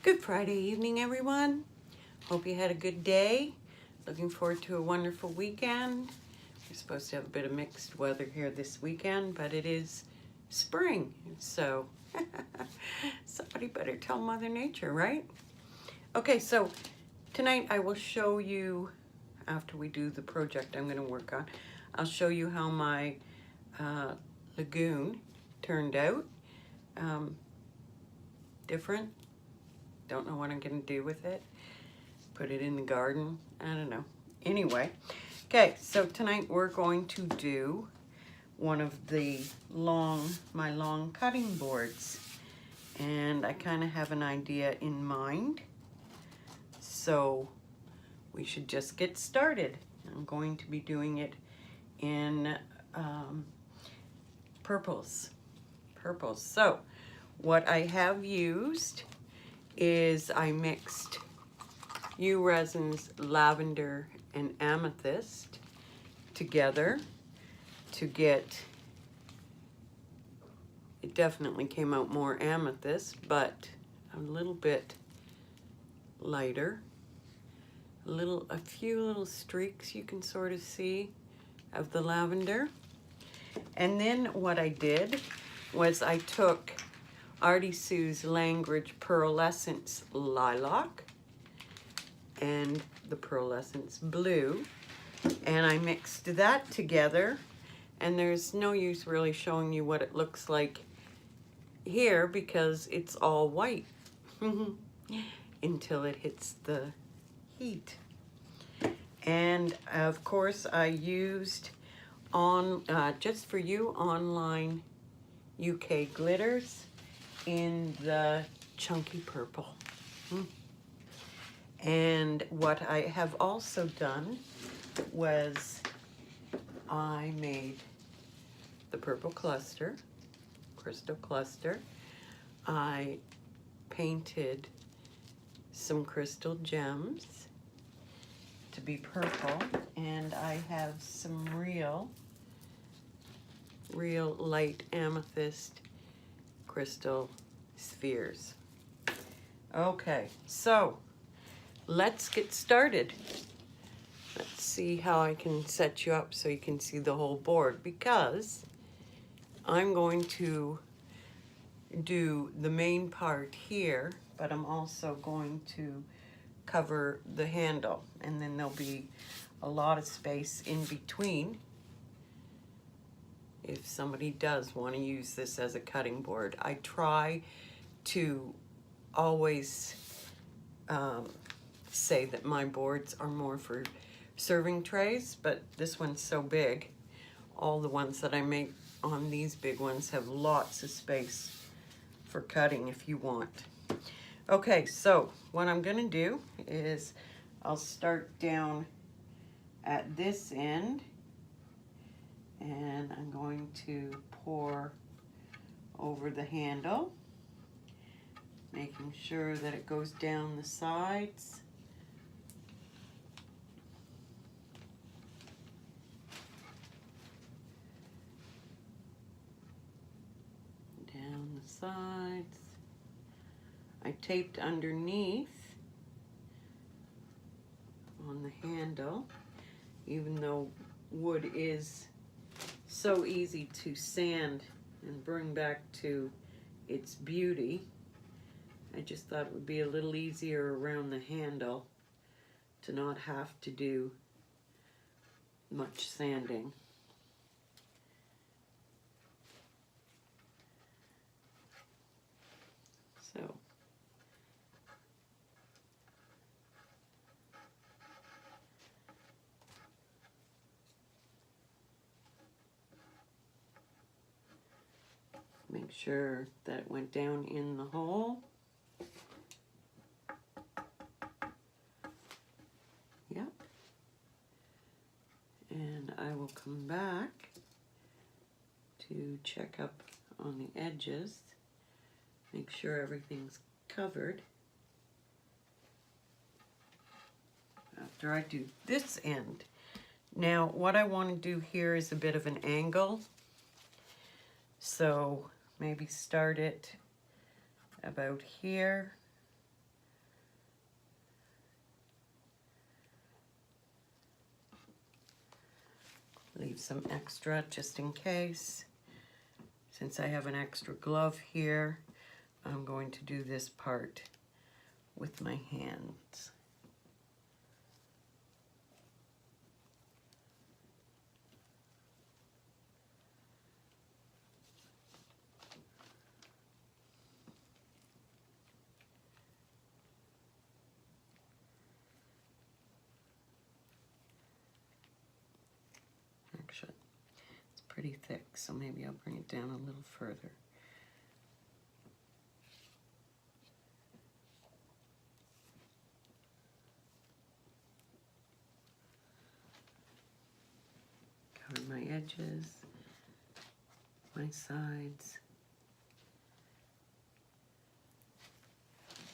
Good Friday evening, everyone. Hope you had a good day. Looking forward to a wonderful weekend. We're supposed to have a bit of mixed weather here this weekend, but it is spring, so somebody better tell Mother Nature, right? Okay, so tonight I will show you, after we do the project I'm going to work on, I'll show you how my lagoon turned out. Different. Don't know what I'm going to do with it. Put it in the garden. I don't know. Anyway, okay, so tonight we're going to do one of my long cutting boards. And I kind of have an idea in mind. So we should just get started. I'm going to be doing it in purples. So what I have used is I mixed UResin's lavender and amethyst together to get, it definitely came out more amethyst, but a little bit lighter. A few little streaks you can sort of see of the lavender. And then what I did was I took Artisue's Language Pearlescence Lilac and the Pearlescence Blue, and I mixed that together, and there's no use really showing you what it looks like here because it's all white until it hits the heat. And of course I used just for you online UK glitters in the chunky purple. And what I have also done was I made the purple cluster, crystal cluster. I painted some crystal gems to be purple, and I have some real light amethyst crystal spheres. Okay, so let's get started. Let's see how I can set you up so you can see the whole board, because I'm going to do the main part here, but I'm also going to cover the handle, and then there'll be a lot of space in between if somebody does want to use this as a cutting board. I try to always say that my boards are more for serving trays, but this one's so big. All the ones that I make on these big ones have lots of space for cutting if you want. Okay, so what I'm going to do is I'll start down at this end, and I'm going to pour over the handle, making sure that it goes down the sides. Down the sides. I taped underneath on the handle, even though wood is so easy to sand and bring back to its beauty. I just thought it would be a little easier around the handle to not have to do much sanding. So make sure that it went down in the hole. Yep. And I will come back to check up on the edges, make sure everything's covered after I do this end. Now what I want to do here is a bit of an angle, so maybe start it about here leave some extra just in case. Since I have an extra glove here, I'm going to do this part with my hands. Actually, it's pretty thick, so maybe I'll bring it down a little further. Cover my edges, my sides.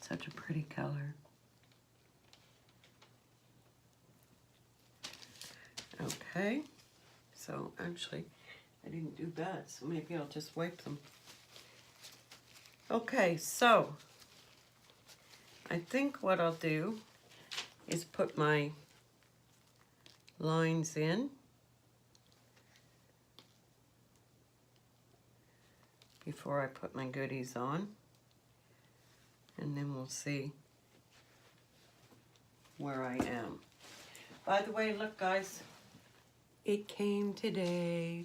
Such a pretty color. Okay, so actually I didn't do that, so maybe I'll just wipe them. Okay, so I think what I'll do is put my lines in before I put my goodies on, and then we'll see where I am. By the way, look guys, it came today,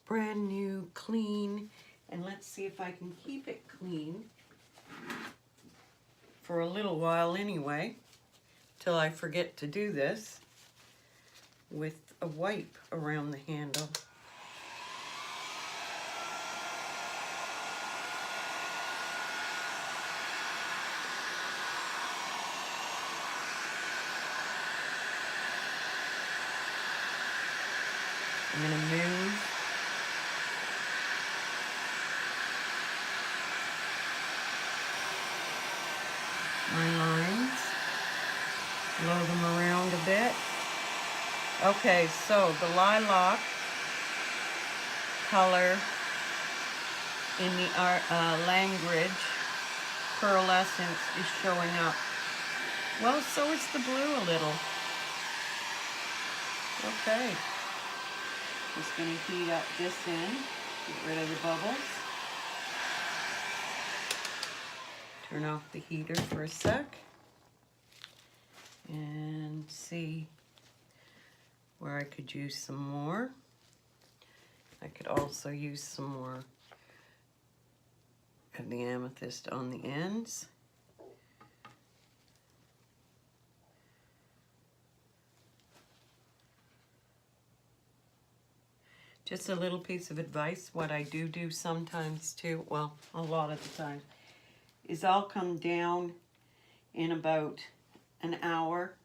brand new, clean, and let's see if I can keep it clean for a little while anyway, till I forget to do this, with a wipe around the handle. I'm going to move my lines, blow them around a bit. Okay, so the lilac color in the language pearlescence is showing up. Well, so is the blue a little. Okay. Just going to heat up this end, get rid of the bubbles. Turn off the heater for a sec and see where I could use some more. I could also use some more of the amethyst on the ends. Just a little piece of advice, what I do sometimes too, well, a lot of the time, is I'll come down in about an hour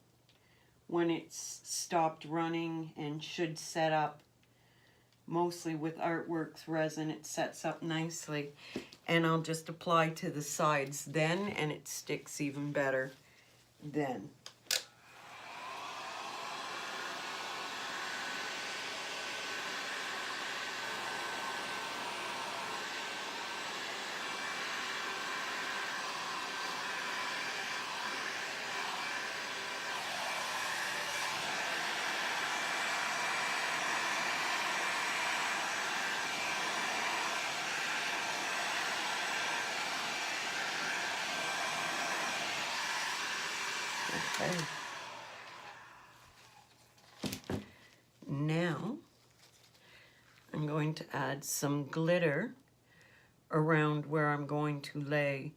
when it's stopped running and should set up. Mostly with Artworks resin, it sets up nicely. And I'll just apply to the sides then, and it sticks even better then. Okay. Now, I'm going to add some glitter around where I'm going to lay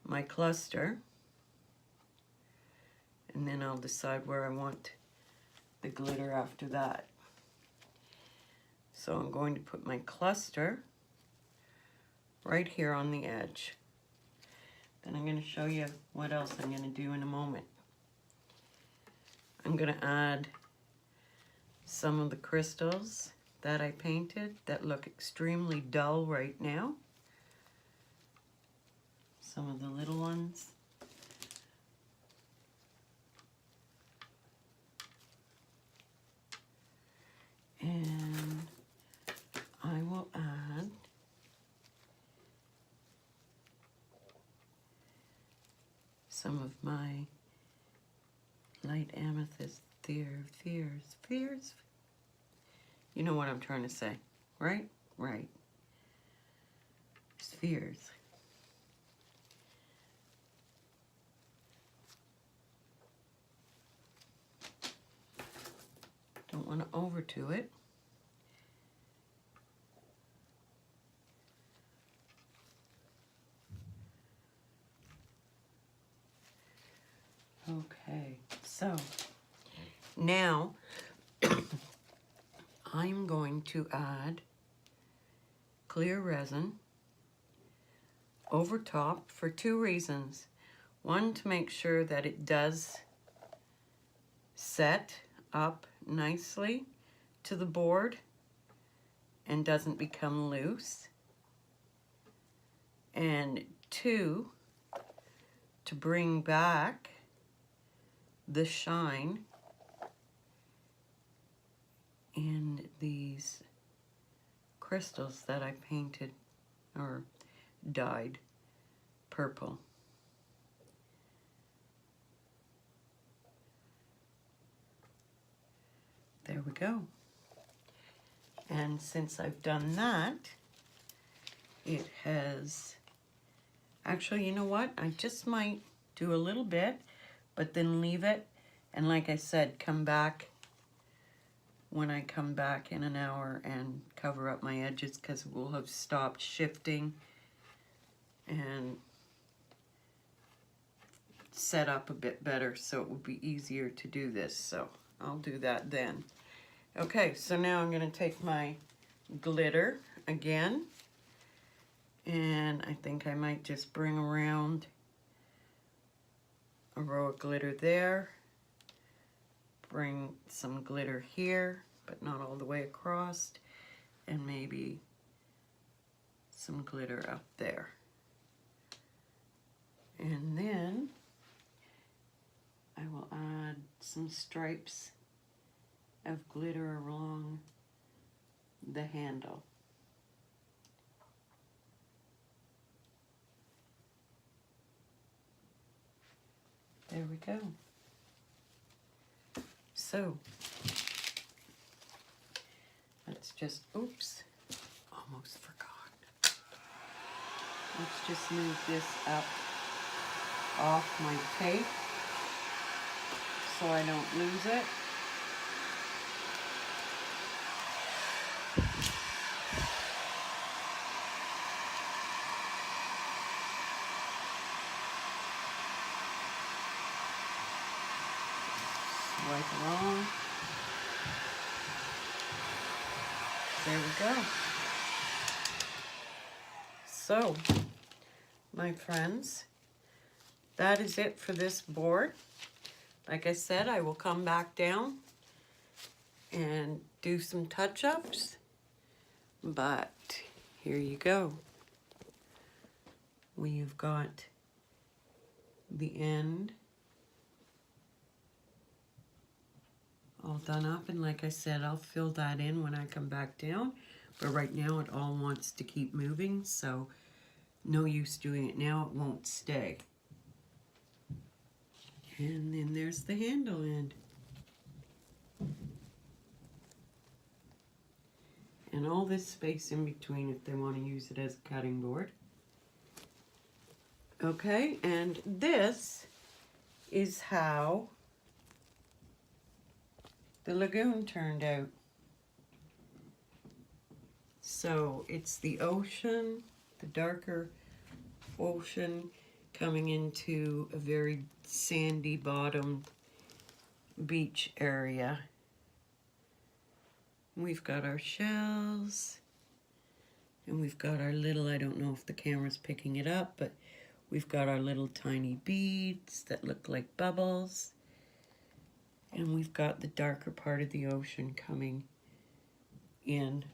my cluster. And then I'll decide where I want the glitter after that. So I'm going to put my cluster right here on the edge. Then I'm going to show you what else I'm going to do in a moment. I'm going to add some of the crystals that I painted that look extremely dull right now. Some of the little ones. And I will add some of my light amethyst fears. You know what I'm trying to say, right? Right. Spheres. Don't want to overdo it. Okay, so now I'm going to add clear resin over top for two reasons. One, to make sure that it does set up nicely to the board and doesn't become loose. And two, to bring back the shine in these crystals that I painted or dyed purple. There we go. And since I've done that, it has, actually, you know what? I just might do a little bit, but then leave it. And like I said, come back when I come back in an hour and cover up my edges, because we'll have stopped shifting and set up a bit better, so it will be easier to do this. So I'll do that then. Okay, so now I'm going to take my glitter again, and I think I might just bring around a row of glitter there, bring some glitter here, but not all the way across, and maybe some glitter up there. And then I will add some stripes of glitter along the handle. There we go. So let's just, oops, almost forgot. Let's just move this up off my tape so I don't lose it. Wipe it on. There we go. So, my friends, that is it for this board. Like I said, I will come back down and do some touch-ups, but here you go. We've got the end all done up, and like I said, I'll fill that in when I come back down, but right now it all wants to keep moving, so no use doing it now, it won't stay. And then there's the handle end. And all this space in between if they want to use it as a cutting board. Okay, and this is how the lagoon turned out. So it's the ocean, the darker ocean, coming into a very sandy bottomed beach area. We've got our shells, and we've got our little, I don't know if the camera's picking it up, but we've got our little tiny beads that look like bubbles. And we've got the darker part of the ocean coming in.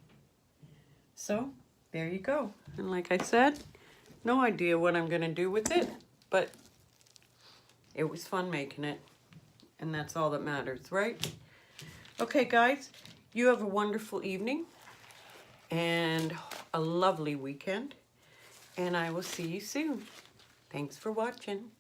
So, there you go. And like I said, no idea what I'm going to do with it, but it was fun making it. And that's all that matters, right? Okay, guys, you have a wonderful evening and a lovely weekend. And I will see you soon. Thanks for watching.